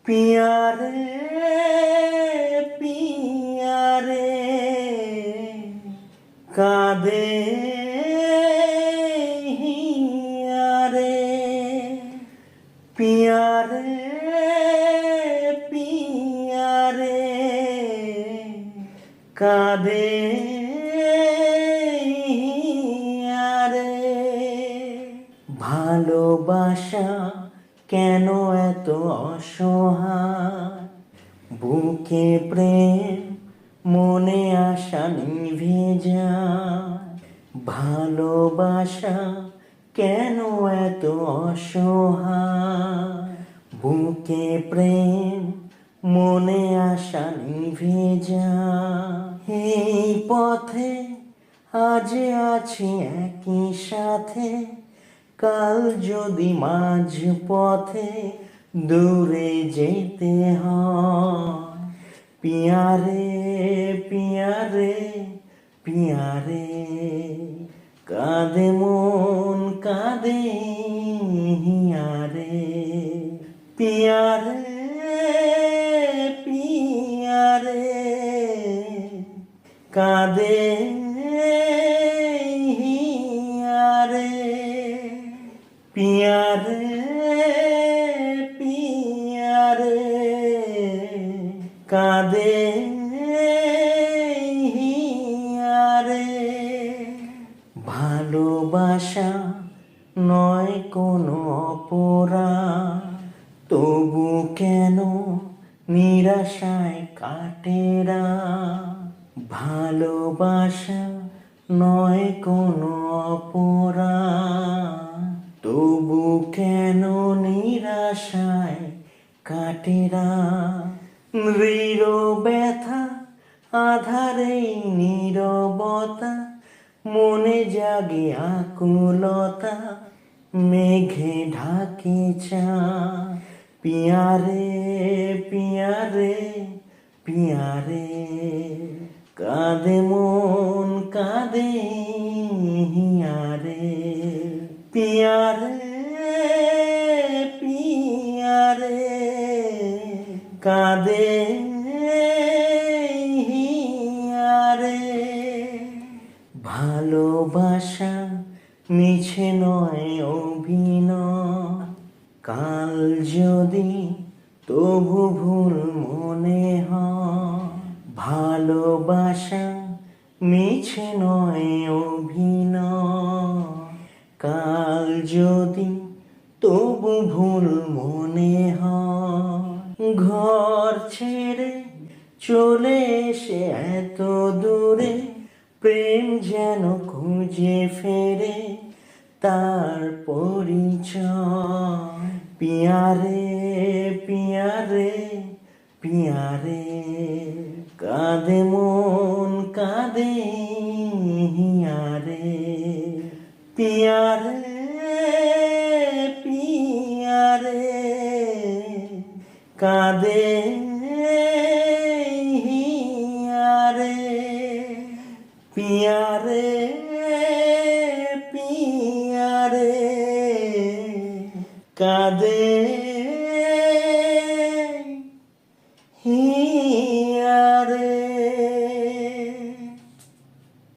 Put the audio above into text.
पिया रे कादे हिया रे पिया रे कादे हिया रे ভালোবাসা কেন এত অসহায় বুকে প্রেম মনে আশা নিভে যায় ভালোবাসা কেন এত অসহায় বুকে প্রেম মনে আশা নিভে যায় এই পথে আজ আছি একই সাথে কাল যদি মাঝ পথে দূরে যেতে হয় পিয়া রে কাঁদে মন কাঁদে হিয়া রে পিয়া রে কাঁদে হিয়া রে पिया रे कादे हिया रे ভালোবাসা নয় কোনো অপরাধ তবু কেন নিরাশায় কাটে রাত ভালোবাসা নয় কোনো অপরাধ তবু কেন নিরাশায় কাটে রাত দৃঢ় ব্যথা আধারে নীরবতা মনে জাগে আকুলতা মেঘে ঢাকে চাঁদ পিয়া রে কাঁদে মন কাঁদে হিয়া রে पिया रे कादे हिया रे ভালোবাসা মিছে নয় অভিনয় কাল যদি তবু ভুল মনে হয় ভালোবাসা মিছে নয় অভিনয় কাল যদি তবু ভুল মনে হয় ঘর ছেড়ে চলে এসে এত দূরে প্রেম যেন খুঁজে ফেরে তার পরিচয় পিয়া রে কাঁদে মন কাঁদে হিয়া রে पिया रे कादे हिया रे पिया रे कादे